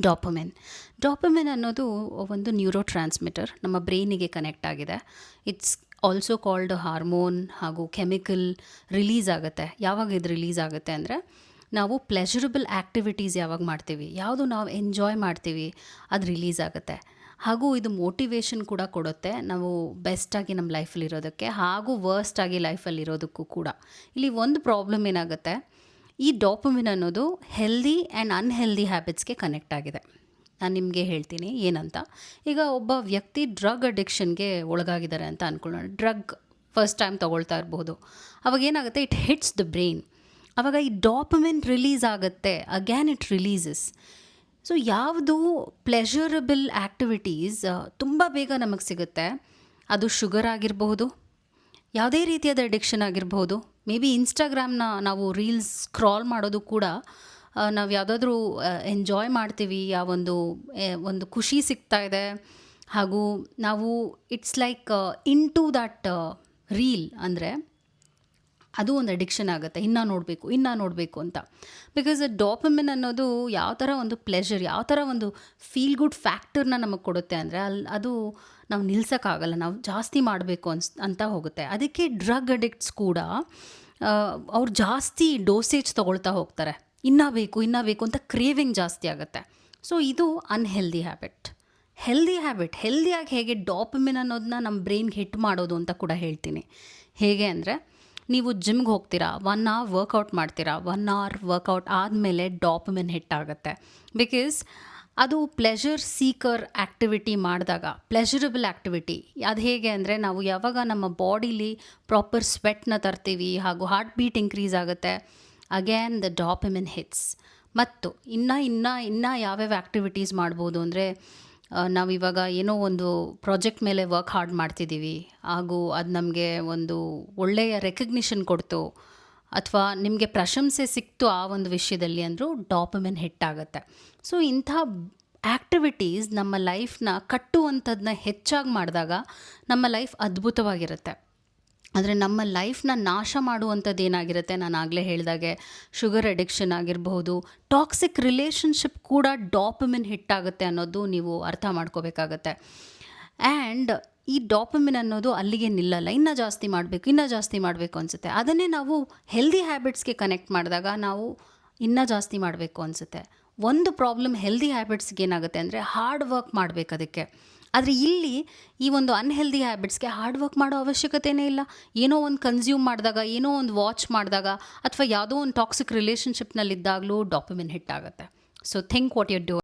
ಡಾಪಮಿನ್. ಡಾಪಮಿನ್ ಅನ್ನೋದು ಒಂದು neuro transmitter, ನಮ್ಮ ಬ್ರೈನಿಗೆ ಕನೆಕ್ಟ್ ಆಗಿದೆ. ಇಟ್ಸ್ ಆಲ್ಸೋ ಕಾಲ್ಡ್ ಹಾರ್ಮೋನ್ ಹಾಗೂ ಕೆಮಿಕಲ್. ರಿಲೀಸ್ ಆಗುತ್ತೆ. ಯಾವಾಗ ಇದು ರಿಲೀಸ್ ಆಗುತ್ತೆ ಅಂದರೆ, ನಾವು ಪ್ಲೆಷರಬಲ್ ಆ್ಯಕ್ಟಿವಿಟೀಸ್ ಯಾವಾಗ ಮಾಡ್ತೀವಿ, ಯಾವುದು ನಾವು ಎಂಜಾಯ್ ಮಾಡ್ತೀವಿ, ಅದು ರಿಲೀಸ್ ಆಗುತ್ತೆ. ಹಾಗೂ ಇದು ಮೋಟಿವೇಶನ್ ಕೂಡ ಕೊಡುತ್ತೆ, ನಾವು ಬೆಸ್ಟಾಗಿ ನಮ್ಮ ಲೈಫಲ್ಲಿ ಇರೋದಕ್ಕೆ ಹಾಗೂ ವರ್ಸ್ಟಾಗಿ ಲೈಫಲ್ಲಿ ಇರೋದಕ್ಕೂ ಕೂಡ. ಇಲ್ಲಿ ಒಂದು ಪ್ರಾಬ್ಲಮ್ ಏನಾಗುತ್ತೆ, ಈ ಡಾಪಮಿನ್ ಅನ್ನೋದು ಹೆಲ್ದಿ ಆ್ಯಂಡ್ ಅನ್ಹೆಲ್ದಿ ಹ್ಯಾಬಿಟ್ಸ್ಗೆ ಕನೆಕ್ಟ್ ಆಗಿದೆ. ನಾನು ನಿಮಗೆ ಹೇಳ್ತೀನಿ ಏನಂತ. ಈಗ ಒಬ್ಬ ವ್ಯಕ್ತಿ ಡ್ರಗ್ ಅಡಿಕ್ಷನ್ಗೆ ಒಳಗಾಗಿದ್ದಾರೆ ಅಂತ ಅಂದ್ಕೊಳ್ಳೋಣ. ಡ್ರಗ್ ಫಸ್ಟ್ ಟೈಮ್ ತೊಗೊಳ್ತಾ ಇರ್ಬೋದು. ಅವಾಗ ಏನಾಗುತ್ತೆ, ಇಟ್ ಹಿಟ್ಸ್ ದ ಬ್ರೈನ್. ಆವಾಗ ಈ ಡಾಪಮಿನ್ ರಿಲೀಸ್ ಆಗುತ್ತೆ, ಅಗ್ಯಾನ್ ಇಟ್ ರಿಲೀಸಸ್. ಸೊ ಯಾವುದು ಪ್ಲೆಷರಬಲ್ ಆ್ಯಕ್ಟಿವಿಟೀಸ್ ತುಂಬ ಬೇಗ ನಮಗೆ ಸಿಗುತ್ತೆ, ಅದು ಶುಗರ್ ಆಗಿರಬಹುದು, ಯಾವುದೇ ರೀತಿಯಾದ ಅಡಿಕ್ಷನ್ ಆಗಿರಬಹುದು. ಮೇ ಬಿ ಇನ್ಸ್ಟಾಗ್ರಾಮ್ನ ನಾವು ರೀಲ್ಸ್ ಸ್ಕ್ರಾಲ್ ಮಾಡೋದು ಕೂಡ ನಾವು ಯಾವುದಾದ್ರೂ ಎಂಜಾಯ್ ಮಾಡ್ತೀವಿ, ಒಂದು ಖುಷಿ ಸಿಗ್ತಾ ಇದೆ, ಹಾಗೂ ನಾವು it's like into that reel, ಅಂದರೆ ಅದು ಒಂದು ಅಡಿಕ್ಷನ್ ಆಗುತ್ತೆ. ಇನ್ನೂ ನೋಡಬೇಕು ಅಂತ. ಬಿಕಾಸ್ ಡಾಪಮಿನ್ ಅನ್ನೋದು ಯಾವ ಥರ ಒಂದು ಪ್ಲೆಷರ್, ಯಾವ ಥರ ಒಂದು ಫೀಲ್ ಗುಡ್ ಫ್ಯಾಕ್ಟರ್ನ ನಮಗೆ ಕೊಡುತ್ತೆ ಅಂದರೆ, ಅದು ನಾವು ನಿಲ್ಸೋಕ್ಕಾಗಲ್ಲ, ನಾವು ಜಾಸ್ತಿ ಮಾಡಬೇಕು ಅಂತ ಹೋಗುತ್ತೆ. ಅದಕ್ಕೆ ಡ್ರಗ್ ಅಡಿಕ್ಟ್ಸ್ ಕೂಡ ಅವ್ರು ಜಾಸ್ತಿ ಡೋಸೇಜ್ ತೊಗೊಳ್ತಾ ಹೋಗ್ತಾರೆ. ಇನ್ನೂ ಬೇಕು ಅಂತ ಕ್ರೇವಿಂಗ್ ಜಾಸ್ತಿ ಆಗುತ್ತೆ. ಸೊ ಇದು ಅನ್ಹೆಲ್ದಿ ಹ್ಯಾಬಿಟ್. ಹೆಲ್ದಿಯಾಗಿ ಹೇಗೆ ಡಾಪಮಿನ್ ಅನ್ನೋದನ್ನ ನಮ್ಮ ಬ್ರೈನ್ಗೆ ಹಿಟ್ ಮಾಡೋದು ಅಂತ ಕೂಡ ಹೇಳ್ತೀನಿ. ಹೇಗೆ ಅಂದರೆ, ನೀವು ಜಿಮ್ಗೆ ಹೋಗ್ತೀರಾ, 1 hour ವರ್ಕೌಟ್ ಮಾಡ್ತೀರಾ, 1 hour ವರ್ಕೌಟ್ ಆದಮೇಲೆ ಡಾಪಮಿನ್ ಹಿಟ್ ಆಗುತ್ತೆ. ಬಿಕಾಸ್ ಅದು ಪ್ಲೆಷರ್ ಸೀಕರ್ ಆ್ಯಕ್ಟಿವಿಟಿ ಮಾಡಿದಾಗ, ಪ್ಲೆಷರಬಲ್ ಆ್ಯಕ್ಟಿವಿಟಿ ಅದು ಹೇಗೆ ಅಂದರೆ, ನಾವು ಯಾವಾಗ ನಮ್ಮ ಬಾಡಿಲಿ ಪ್ರಾಪರ್ ಸ್ವೆಟ್ನ ತರ್ತೀವಿ ಹಾಗೂ ಹಾರ್ಟ್ ಬೀಟ್ ಇನ್ಕ್ರೀಸ್ ಆಗುತ್ತೆ, ಅಗೇನ್ ದ ಡಾಪಮಿನ್ ಹಿಟ್ಸ್. ಮತ್ತು ಇನ್ನು ಯಾವ್ಯಾವ ಆ್ಯಕ್ಟಿವಿಟೀಸ್ ಮಾಡ್ಬೋದು ಅಂದರೆ, ನಾವಿವಾಗ ಏನೋ ಒಂದು ಪ್ರಾಜೆಕ್ಟ್ ಮೇಲೆ ವರ್ಕ್ ಹಾರ್ಡ್ ಮಾಡ್ತಿದ್ದೀವಿ, ಹಾಗೂ ಅದು ನಮಗೆ ಒಂದು ಒಳ್ಳೆಯ ರೆಕಗ್ನಿಷನ್ ಕೊಡ್ತು, ಅಥವಾ ನಿಮಗೆ ಪ್ರಶಂಸೆ ಸಿಕ್ತು ಆ ಒಂದು ವಿಷಯದಲ್ಲಿ ಅಂದರೂ ಡಾಪಮಿನ್ ಹಿಟ್ ಆಗುತ್ತೆ. ಸೊ ಇಂಥ ಆ್ಯಕ್ಟಿವಿಟೀಸ್ ನಮ್ಮ ಲೈಫ್ನ ಕಟ್ಟುವಂಥದ್ದನ್ನ ಹೆಚ್ಚಾಗಿ ಮಾಡಿದಾಗ ನಮ್ಮ ಲೈಫ್ ಅದ್ಭುತವಾಗಿರುತ್ತೆ. ಆದರೆ ನಮ್ಮ ಲೈಫ್ನ ನಾಶ ಮಾಡುವಂಥದ್ದು ಏನಾಗಿರುತ್ತೆ, ನಾನು ಆಗಲೇ ಹೇಳಿದಾಗೆ ಶುಗರ್ ಅಡಿಕ್ಷನ್ ಆಗಿರಬಹುದು, ಟಾಕ್ಸಿಕ್ ರಿಲೇಷನ್ಶಿಪ್ ಕೂಡ ಡಾಪಮಿನ್ ಹಿಟ್ ಆಗುತ್ತೆ ಅನ್ನೋದು ನೀವು ಅರ್ಥ ಮಾಡ್ಕೋಬೇಕಾಗತ್ತೆ. ಆ್ಯಂಡ್ ಈ ಡಾಪಮಿನ್ ಅನ್ನೋದು ಅಲ್ಲಿಗೆ ನಿಲ್ಲಲ್ಲ, ಇನ್ನೂ ಜಾಸ್ತಿ ಮಾಡಬೇಕು ಅನಿಸುತ್ತೆ. ಅದನ್ನೇ ನಾವು ಹೆಲ್ದಿ ಹ್ಯಾಬಿಟ್ಸ್ಗೆ ಕನೆಕ್ಟ್ ಮಾಡಿದಾಗ ನಾವು ಇನ್ನೂ ಜಾಸ್ತಿ ಮಾಡಬೇಕು ಅನಿಸುತ್ತೆ. ಒಂದು ಪ್ರಾಬ್ಲಮ್ ಹೆಲ್ದಿ ಹ್ಯಾಬಿಟ್ಸ್ಗೆ ಏನಾಗುತ್ತೆ ಅಂದರೆ, ಹಾರ್ಡ್ ವರ್ಕ್ ಮಾಡಬೇಕು ಅದಕ್ಕೆ. ಆದರೆ ಇಲ್ಲಿ ಈ ಒಂದು ಅನ್ಹೆಲ್ದಿ ಹ್ಯಾಬಿಟ್ಸ್ಗೆ ಹಾರ್ಡ್ ವರ್ಕ್ ಮಾಡೋ ಅವಶ್ಯಕತೆಯೇ ಇಲ್ಲ. ಏನೋ ಒಂದು ಕನ್ಸ್ಯೂಮ್ ಮಾಡಿದಾಗ, ಏನೋ ಒಂದು ವಾಚ್ ಮಾಡಿದಾಗ, ಅಥವಾ ಯಾವುದೋ ಒಂದು ಟಾಕ್ಸಿಕ್ ರಿಲೇಷನ್ಶಿಪ್ನಲ್ಲಿದ್ದಾಗಲೂ ಡಾಪಮಿನ್ ಹಿಟ್ ಆಗುತ್ತೆ. So think what you do.